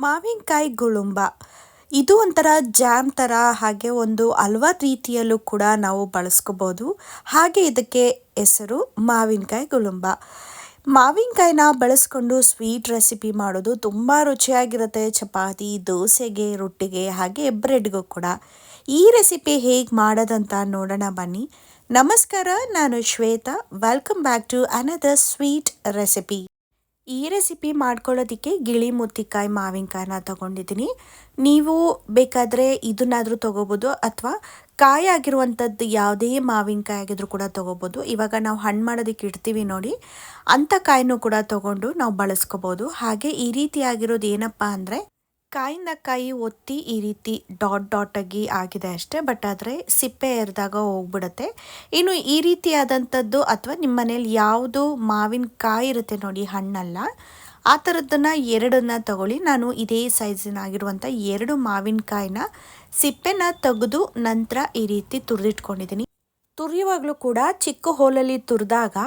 ಮಾವಿನಕಾಯಿ ಗುಳುಂಬ ಇದು ಒಂಥರ ಜಾಮ್ ಥರ, ಹಾಗೆ ಒಂದು ಹಲ್ವಾರು ರೀತಿಯಲ್ಲೂ ಕೂಡ ನಾವು ಬಳಸ್ಕೋಬೋದು. ಹಾಗೆ ಇದಕ್ಕೆ ಹೆಸರು ಮಾವಿನಕಾಯಿ ಗುಳುಂಬ. ಮಾವಿನಕಾಯಿನ ಬಳಸ್ಕೊಂಡು ಸ್ವೀಟ್ ರೆಸಿಪಿ ಮಾಡೋದು ತುಂಬ ರುಚಿಯಾಗಿರುತ್ತೆ. ಚಪಾತಿ, ದೋಸೆಗೆ, ರೊಟ್ಟಿಗೆ ಹಾಗೆ ಬ್ರೆಡ್ಗೂ ಕೂಡ. ಈ ರೆಸಿಪಿ ಹೇಗೆ ಮಾಡೋದಂತ ನೋಡೋಣ ಬನ್ನಿ. ನಮಸ್ಕಾರ, ನಾನು Shweta. Welcome back to another sweet recipe. ಈ ರೆಸಿಪಿ ಮಾಡ್ಕೊಳ್ಳೋದಕ್ಕೆ ಗಿಳಿ ಮುತ್ತಿಕಾಯಿ ಮಾವಿನಕಾಯಿನ ತಗೊಂಡಿದ್ದೀನಿ. ನೀವು ಬೇಕಾದರೆ ಇದನ್ನಾದರೂ ತೊಗೋಬೋದು, ಅಥವಾ ಕಾಯಿ ಆಗಿರುವಂಥದ್ದು ಯಾವುದೇ ಮಾವಿನಕಾಯಿ ಆಗಿದ್ರೂ ಕೂಡ ತೊಗೋಬೋದು. ಇವಾಗ ನಾವು ಹಣ್ಣು ಮಾಡೋದಕ್ಕೆ ಇಡ್ತೀವಿ ನೋಡಿ, ಅಂಥ ಕಾಯಿನೂ ಕೂಡ ತೊಗೊಂಡು ನಾವು ಬಳಸ್ಕೋಬೋದು. ಹಾಗೆ ಈ ರೀತಿಯಾಗಿರೋದು ಏನಪ್ಪ ಅಂದರೆ, ಕಾಯಿಂದ ಕಾಯಿ ಒತ್ತಿ ಈ ರೀತಿ ಡಾಟ್ ಡಾಟಾಗಿ ಆಗಿದೆ ಅಷ್ಟೇ, ಬಟ್ ಆದರೆ ಸಿಪ್ಪೆ ಎರೆದಾಗ ಹೋಗ್ಬಿಡುತ್ತೆ. ಇನ್ನು ಈ ರೀತಿಯಾದಂಥದ್ದು, ಅಥವಾ ನಿಮ್ಮ ಮನೇಲಿ ಯಾವುದು ಮಾವಿನಕಾಯಿ ಇರುತ್ತೆ ನೋಡಿ, ಹಣ್ಣಲ್ಲ, ಆ ಥರದ್ದನ್ನು ಎರಡನ್ನ ತಗೊಳ್ಳಿ. ನಾನು ಇದೇ ಸೈಜಿನಾಗಿರುವಂಥ 2 ಮಾವಿನಕಾಯಿನ ಸಿಪ್ಪೆನ ತೆಗೆದು ನಂತರ ಈ ರೀತಿ ತುರಿದಿಟ್ಕೊಂಡಿದ್ದೀನಿ. ತುರಿಯುವಾಗಲೂ ಕೂಡ ಚಿಕ್ಕ ಹೋಲಲ್ಲಿ ತುರಿದಾಗ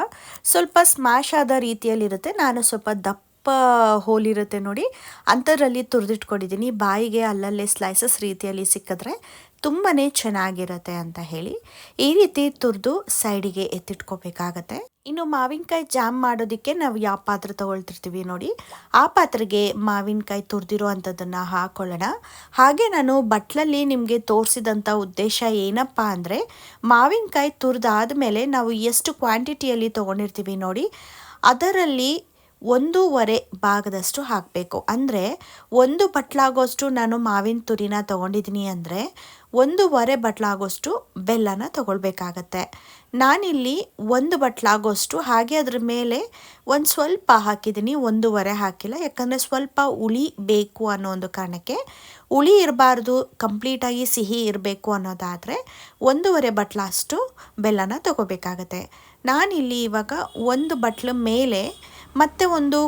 ಸ್ವಲ್ಪ ಸ್ಮ್ಯಾಶ್ ಆದ ರೀತಿಯಲ್ಲಿರುತ್ತೆ. ನಾನು ಸ್ವಲ್ಪ ದಪ್ಪ ಹೋಲಿರುತ್ತೆ ನೋಡಿ, ಅಂಥದ್ರಲ್ಲಿ ತುರಿದಿಟ್ಕೊಂಡಿದ್ದೀನಿ. ಬಾಯಿಗೆ ಅಲ್ಲಲ್ಲೇ ಸ್ಲೈಸಸ್ ರೀತಿಯಲ್ಲಿ ಸಿಕ್ಕಿದ್ರೆ ತುಂಬಾ ಚೆನ್ನಾಗಿರುತ್ತೆ ಅಂತ ಹೇಳಿ ಈ ರೀತಿ ತುರಿದು ಸೈಡಿಗೆ ಎತ್ತಿಟ್ಕೋಬೇಕಾಗತ್ತೆ. ಇನ್ನು ಮಾವಿನಕಾಯಿ ಜಾಮ್ ಮಾಡೋದಕ್ಕೆ ನಾವು ಯಾವ ಪಾತ್ರೆ ತೊಗೊಳ್ತಿರ್ತೀವಿ ನೋಡಿ, ಆ ಪಾತ್ರೆಗೆ ಮಾವಿನಕಾಯಿ ತುರಿದಿರೋ ಅಂಥದ್ದನ್ನು ಹಾಕೊಳ್ಳೋಣ. ಹಾಗೆ ನಾನು ಬಟ್ಲಲ್ಲಿ ನಿಮಗೆ ತೋರಿಸಿದಂಥ ಉದ್ದೇಶ ಏನಪ್ಪ ಅಂದರೆ, ಮಾವಿನಕಾಯಿ ತುರಿದಾದ್ಮೇಲೆ ನಾವು ಎಷ್ಟು ಕ್ವಾಂಟಿಟಿಯಲ್ಲಿ ತೊಗೊಂಡಿರ್ತೀವಿ ನೋಡಿ, ಅದರಲ್ಲಿ 1/2 ಭಾಗದಷ್ಟು ಹಾಕಬೇಕು. ಅಂದರೆ 1 ಬಟ್ಲಾಗೋಷ್ಟು ನಾನು ಮಾವಿನ ತುರಿನ ತೊಗೊಂಡಿದ್ದೀನಿ ಅಂದರೆ 1/2 ಬಟ್ಲಾಗೋಷ್ಟು ಬೆಲ್ಲನ ತೊಗೊಳ್ಬೇಕಾಗತ್ತೆ. ನಾನಿಲ್ಲಿ 1 ಬಟ್ಲಾಗೋಷ್ಟು, ಹಾಗೆ ಅದ್ರ ಮೇಲೆ ಒಂದು ಸ್ವಲ್ಪ ಹಾಕಿದ್ದೀನಿ, 1/2 ಹಾಕಿಲ್ಲ. ಯಾಕಂದರೆ ಸ್ವಲ್ಪ ಹುಳಿ ಬೇಕು ಅನ್ನೋ ಒಂದು ಕಾರಣಕ್ಕೆ. ಹುಳಿ ಇರಬಾರ್ದು, ಕಂಪ್ಲೀಟಾಗಿ ಸಿಹಿ ಇರಬೇಕು ಅನ್ನೋದಾದರೆ 1/2 ಬಟ್ಲಷ್ಟು ಬೆಲ್ಲನ ತೊಗೋಬೇಕಾಗತ್ತೆ. ನಾನಿಲ್ಲಿ ಇವಾಗ 1 ಬಟ್ಲ ಮೇಲೆ ಮತ್ತೆ ಒಂದು